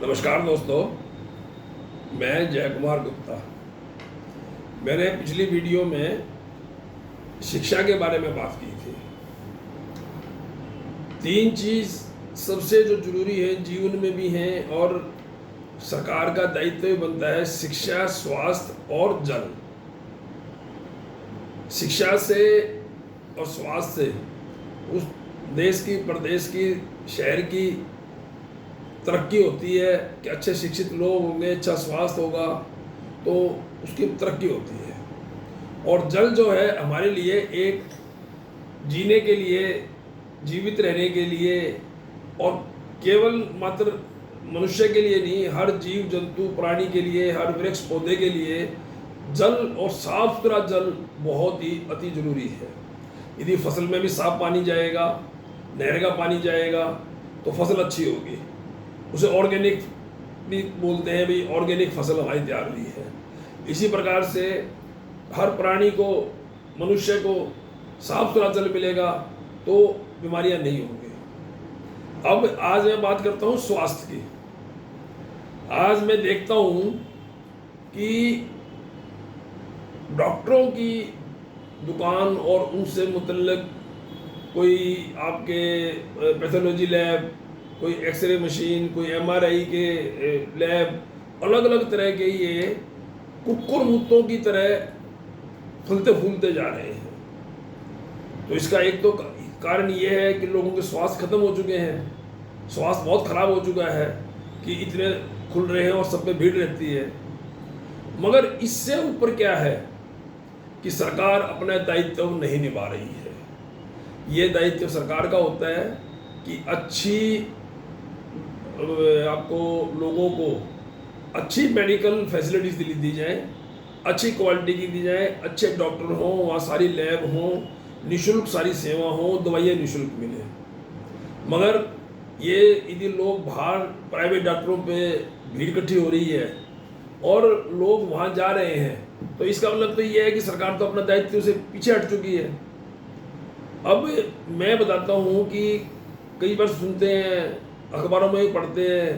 नमस्कार दोस्तों, मैं जय कुमार गुप्ता। मैंने पिछली वीडियो में शिक्षा के बारे में बात की थी। 3 चीज़ सबसे जो जरूरी है जीवन में भी हैं और सरकार का दायित्व भी बनता है: शिक्षा, स्वास्थ्य और जल। शिक्षा से और स्वास्थ्य से उस देश की, प्रदेश की, शहर की तरक्की होती है कि अच्छे शिक्षित लोग होंगे, अच्छा स्वास्थ्य होगा तो उसकी तरक्की होती है। और जल जो है हमारे लिए एक जीने के लिए, जीवित रहने के लिए, और केवल मात्र मनुष्य के लिए नहीं, हर जीव जंतु प्राणी के लिए, हर वृक्ष पौधे के लिए जल और साफ सुथरा जल बहुत ही अति जरूरी है। यदि फसल में भी साफ पानी जाएगा, नहर का पानी जाएगा तो फसल अच्छी होगी। उसे ऑर्गेनिक भी बोलते हैं, भी ऑर्गेनिक फसल हमारी तैयार हुई है। इसी प्रकार से हर प्राणी को, मनुष्य को साफ सुथरा जल मिलेगा तो बीमारियां नहीं होंगी। अब आज मैं बात करता हूं स्वास्थ्य की। आज मैं देखता हूं कि डॉक्टरों की दुकान और उनसे मुतल्लिक कोई आपके पैथोलॉजी लैब, कोई एक्सरे मशीन, कोई एमआरआई के लैब, अलग अलग तरह के ये कुक्कुर मुत्तों की तरह फूलते फूलते जा रहे हैं। तो इसका एक तो कारण ये है कि लोगों के स्वास्थ्य खत्म हो चुके हैं, स्वास्थ्य बहुत खराब हो चुका है कि इतने खुल रहे हैं और सब पे भीड़ रहती है। मगर इससे ऊपर क्या है कि सरकार अपना दायित्व नहीं निभा रही है। ये दायित्व सरकार का होता है कि अच्छी, आपको लोगों को अच्छी मेडिकल फैसिलिटीज दी जाए, अच्छी क्वालिटी की दी जाए, अच्छे डॉक्टर हों, वहाँ सारी लैब हों, निःशुल्क सारी सेवा हों, दवाइयाँ निःशुल्क मिले। मगर ये यदि लोग बाहर प्राइवेट डॉक्टरों पे भीड़ इकट्ठी हो रही है और लोग वहाँ जा रहे हैं, तो इसका मतलब तो ये है कि सरकार तो अपना दायित्व से पीछे हट चुकी है। अब मैं बताता हूँ कि कई बार सुनते हैं, अखबारों में भी पढ़ते हैं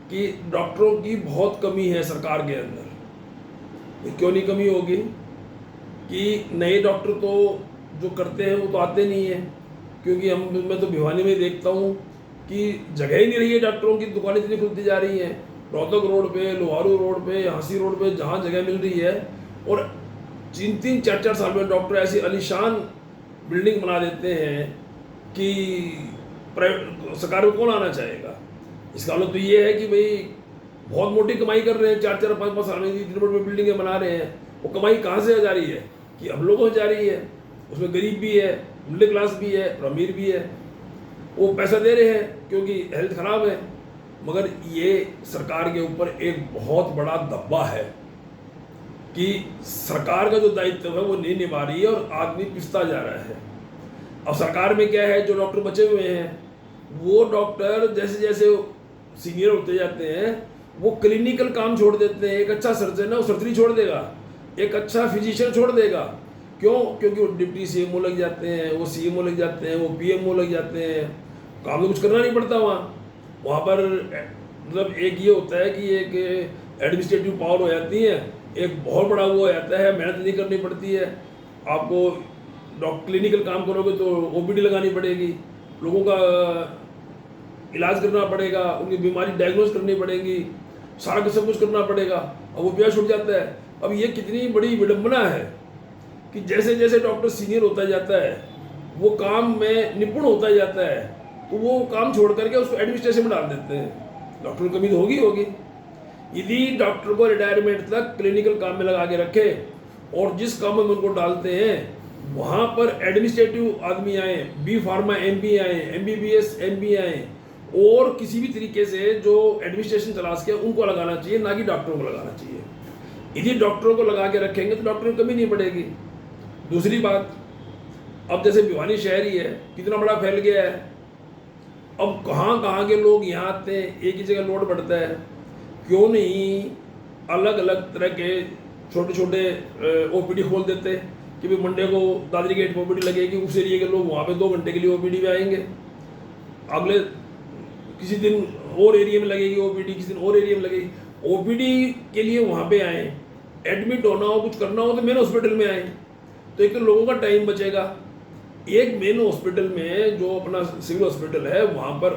कि डॉक्टरों की बहुत कमी है सरकार के अंदर। क्यों नहीं कमी होगी कि नए डॉक्टर तो जो करते हैं वो तो आते नहीं हैं, क्योंकि मैं तो भिवानी में देखता हूँ कि जगह ही नहीं रही है। डॉक्टरों की दुकानें इतनी खुलती जा रही हैं, रोहतक रोड पे, लोहारू रोड पे, हाँसी रोड पे, जहाँ जगह मिल रही है। और 3-3, 4-4 साल में डॉक्टर ऐसी आलीशान बिल्डिंग बना देते हैं कि प्राइवेट, सरकार को कौन आना चाहेगा। इसका मतलब तो ये है कि भाई बहुत मोटी कमाई कर रहे हैं, 4-4, 5-5 साल में इतनी बड़ी बिल्डिंगें बना रहे हैं। वो कमाई कहाँ से जा रही है कि हम लोगों से जा रही है। उसमें गरीब भी है, मिडिल क्लास भी है और अमीर भी है। वो पैसा दे रहे हैं क्योंकि हेल्थ खराब है। मगर ये सरकार के ऊपर एक बहुत बड़ा दब्बा है कि सरकार का जो दायित्व है वो नहीं निभा रही है और आदमी पिसता जा रहा है। अब सरकार में क्या है, जो डॉक्टर बचे हुए हैं वो डॉक्टर जैसे जैसे सीनियर होते जाते हैं वो क्लिनिकल काम छोड़ देते हैं। एक अच्छा सर्जन है वो सर्जरी छोड़ देगा, एक अच्छा फिजिशियन छोड़ देगा। क्यों? क्योंकि वो डिप्टी सीएमओ लग जाते हैं, वो सीएमओ लग जाते हैं, वो पीएमओ लग जाते हैं। काम तो कुछ करना नहीं पड़ता वहाँ पर। मतलब एक ये होता है कि एक एडमिनिस्ट्रेटिव पावर हो जाती है, एक बहुत बड़ा वो हो जाता है, मेहनत नहीं करनी पड़ती है। आपको क्लिनिकल काम करोगे तो ओपीडी लगानी पड़ेगी, लोगों का इलाज करना पड़ेगा, उनकी बीमारी डायग्नोज करनी पड़ेगी, सारा सब कुछ करना पड़ेगा। अब वो प्यास छूट जाता है। अब ये कितनी बड़ी विडंबना है कि जैसे जैसे डॉक्टर सीनियर होता जाता है, वो काम में निपुण होता जाता है, तो वो काम छोड़ करके उसको एडमिनिस्ट्रेशन में डाल देते हैं। डॉक्टर की कमी तो होगी। यदि डॉक्टर को रिटायरमेंट तक क्लिनिकल काम में लगा के रखे और जिस काम में उनको डालते हैं वहाँ पर एडमिनिस्ट्रेटिव आदमी आए, बी फार्मा एमबी आए, एमबीबीएस एमबी आए, और किसी भी तरीके से जो एडमिनिस्ट्रेशन चला सके उनको लगाना चाहिए, ना कि डॉक्टरों को लगाना चाहिए। यदि डॉक्टरों को लगा के रखेंगे तो डॉक्टरों की कमी नहीं पड़ेगी। दूसरी बात, अब जैसे भिवानी शहर ही है, कितना बड़ा फैल गया है। अब कहाँ कहाँ के लोग यहाँ आते हैं, एक ही जगह लोड बढ़ता है। क्यों नहीं अलग अलग तरह के छोटे छोटे ओपीडी खोल देते कि भाई मंडे को दादरी गेट पर ओपीडी लगेगी, उस एरिया के लोग वहाँ पे 2 घंटे के लिए ओपीडी में आएंगे। अगले किसी दिन और एरिया में लगेगी ओपीडी, किसी दिन और एरिया में लगेगी। ओपीडी के लिए वहाँ पे आए, एडमिट होना हो, कुछ करना हो तो मेन हॉस्पिटल में आए, तो एक तो लोगों का टाइम बचेगा। एक मेन हॉस्पिटल में जो अपना सिविल हॉस्पिटल है वहाँ पर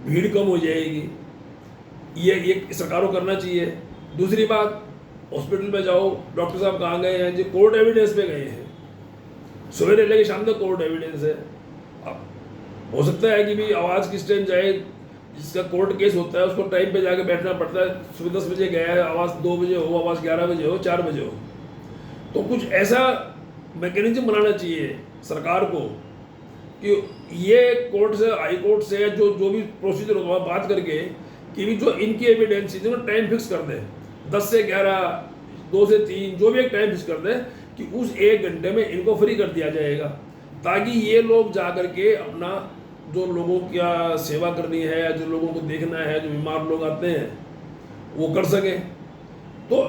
भीड़ कम हो जाएगी, ये सरकार को करना चाहिए। दूसरी बात, हॉस्पिटल में जाओ, डॉक्टर साहब कहाँ गए हैं जी, कोर्ट एविडेंस पे गए हैं, सवेरे लेके शाम तक कोर्ट एविडेंस है। अब हो सकता है कि भी आवाज़ किस टाइम जाए, जिसका कोर्ट केस होता है उसको टाइम पे जाके बैठना पड़ता है। सुबह 10 बजे गया है, आवाज़ 2 बजे हो, आवाज़ 11 बजे हो, 4 बजे हो। तो कुछ ऐसा मैकेनिज्म बनाना चाहिए सरकार को कि ये कोर्ट से, हाई कोर्ट से जो भी प्रोसीजर होगा बात करके कि भी जो इनकी एविडेंस है टाइम फिक्स कर दे, 10 से 11, 2 से 3, जो भी एक टाइम फिक्स कर दे कि उस 1 घंटे में इनको फ्री कर दिया जाएगा, ताकि ये लोग जा करके अपना जो लोगों का सेवा करनी है, जो लोगों को देखना है, जो बीमार लोग आते हैं वो कर सकें। तो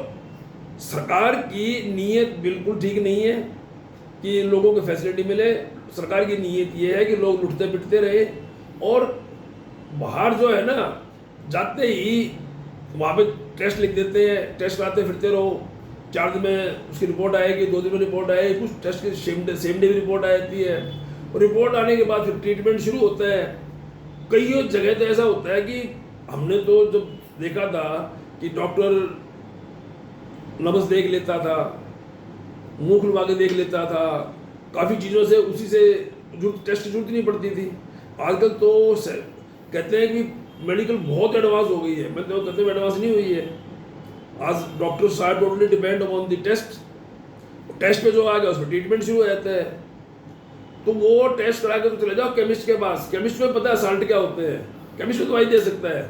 सरकार की नीयत बिल्कुल ठीक नहीं है कि लोगों को फैसिलिटी मिले। सरकार की नीयत ये है कि लोग लुटते पिटते रहे, और बाहर जो है ना, जाते ही वहाँ पे टेस्ट लिख देते हैं, टेस्ट कराते फिरते रहो, 4 दिन में उसकी रिपोर्ट आएगी, 2 दिन में रिपोर्ट आएगी, कुछ टेस्ट की सेम डे भी रिपोर्ट आती है, और रिपोर्ट आने के बाद फिर ट्रीटमेंट शुरू होता है। कई जगह तो ऐसा होता है कि हमने तो जब देखा था कि डॉक्टर नब्ज देख लेता था, मुंह खुलवा के देख लेता था, काफ़ी चीज़ों से उसी से टेस्ट की जरूरत नहीं पड़ती थी। आजकल तो कहते हैं कि मेडिकल बहुत एडवांस हो गई है, मैं तो कहते हैं एडवांस नहीं हुई है। आज doctors are totally depend on the test पे जो आ गया उस पर ट्रीटमेंट शुरू हो जाता है। तो वो टेस्ट करा के तो चले जाओ केमिस्ट के पास, केमिस्ट में पता है साल्ट क्या होते हैं, केमिस्ट में दवाई दे सकता है।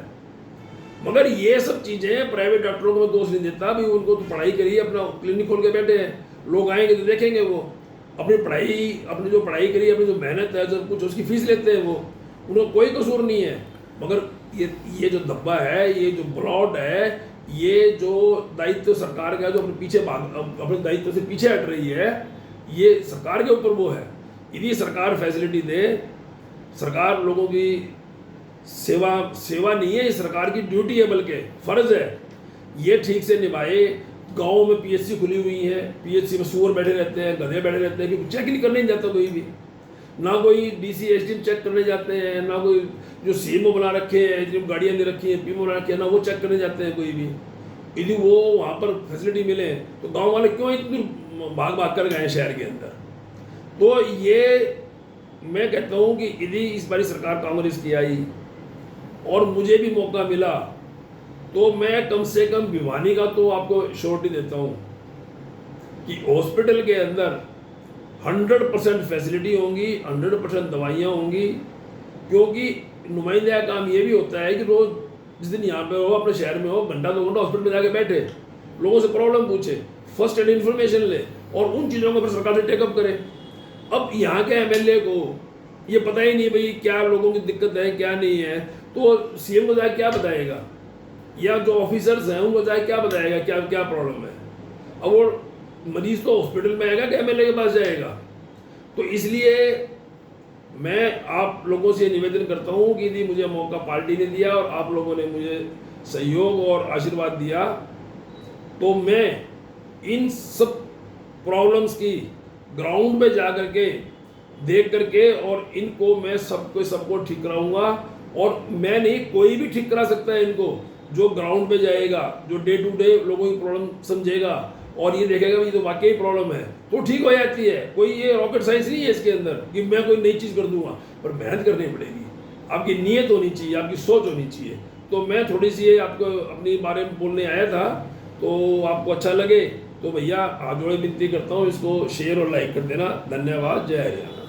मगर ये सब चीज़ें प्राइवेट डॉक्टरों को मैं दोष नहीं देता, भी उनको तो पढ़ाई करिए, अपना क्लिनिक खोल के बैठे हैं, लोग आएंगे तो देखेंगे, वो अपनी जो पढ़ाई करी, अपनी जो मेहनत है, जो कुछ उसकी फीस लेते हैं, वो उनको कोई कसूर नहीं है। मगर ये जो धब्बा है, ये जो ब्लॉट है, ये जो दायित्व सरकार का, जो अपने दायित्व से पीछे हट रही है, ये सरकार के ऊपर वो है। यदि सरकार फैसिलिटी दे, सरकार लोगों की सेवा नहीं है, ये सरकार की ड्यूटी है, बल्कि फ़र्ज़ है, ये ठीक से निभाए। गाँव में पीएचसी खुली हुई है, पीएचसी में सूअर बैठे रहते हैं, गधे बैठे रहते हैं, कि चेक नहीं करने जाता कोई भी, ना कोई डीसी एसडीएम चेक करने जाते हैं, ना कोई जो सीएमओ बना रखे हैं, जो गाड़ियाँ दे रखी हैं, पीएमओ बना रखे हैं, ना वो चेक करने जाते हैं कोई भी। यदि वो वहाँ पर फैसिलिटी मिले तो गाँव वाले क्यों इतनी भाग कर गए शहर के अंदर। तो ये मैं कहता हूँ कि यदि इस बारी सरकार कांग्रेस की आई और मुझे भी मौका मिला, तो मैं कम से कम भिवानी का तो आपको श्योरिटी देता हूँ कि हॉस्पिटल के अंदर 100% फैसिलिटी होंगी, 100% दवाइयाँ होंगी। क्योंकि नुमाइंदे का काम ये भी होता है कि रोज़ जिस दिन यहाँ पे हो, अपने शहर में हो, घंटा 2 घंटा हॉस्पिटल में जाके बैठे, लोगों से प्रॉब्लम पूछे, फर्स्ट एड इन्फॉर्मेशन ले, और उन चीज़ों को फिर सरकार से टेकअप करे। अब यहाँ के एमएलए को ये पता ही नहीं भाई क्या लोगों की दिक्कत है, क्या नहीं है, तो सीएम को जाके क्या बताएगा, या जो ऑफिसर्स हैं उनको जाके क्या बताएगा क्या क्या प्रॉब्लम है। अब वो मरीज तो हॉस्पिटल में आएगा कि एमएलए के पास जाएगा। तो इसलिए मैं आप लोगों से निवेदन करता हूँ कि यदि मुझे मौका पार्टी ने दिया और आप लोगों ने मुझे सहयोग और आशीर्वाद दिया, तो मैं इन सब प्रॉब्लम्स की ग्राउंड पे जा करके देख करके और इनको मैं सबको ठीक कराऊंगा। और मैं नहीं, कोई भी ठीक करा सकता है इनको, जो ग्राउंड पे जाएगा, जो डे टू डे लोगों की प्रॉब्लम समझेगा और ये देखेगा ये तो वाकई प्रॉब्लम है, तो ठीक हो जाती है। कोई ये रॉकेट साइंस नहीं है इसके अंदर कि मैं कोई नई चीज़ कर दूंगा, पर मेहनत करनी पड़ेगी, आपकी नीयत होनी चाहिए, आपकी सोच होनी चाहिए। तो मैं थोड़ी सी आपको अपने बारे में बोलने आया था, तो आपको अच्छा लगे तो भैया हाथ जोड़े विनती करता हूँ, इसको शेयर और लाइक कर देना। धन्यवाद। जय हरियाणा।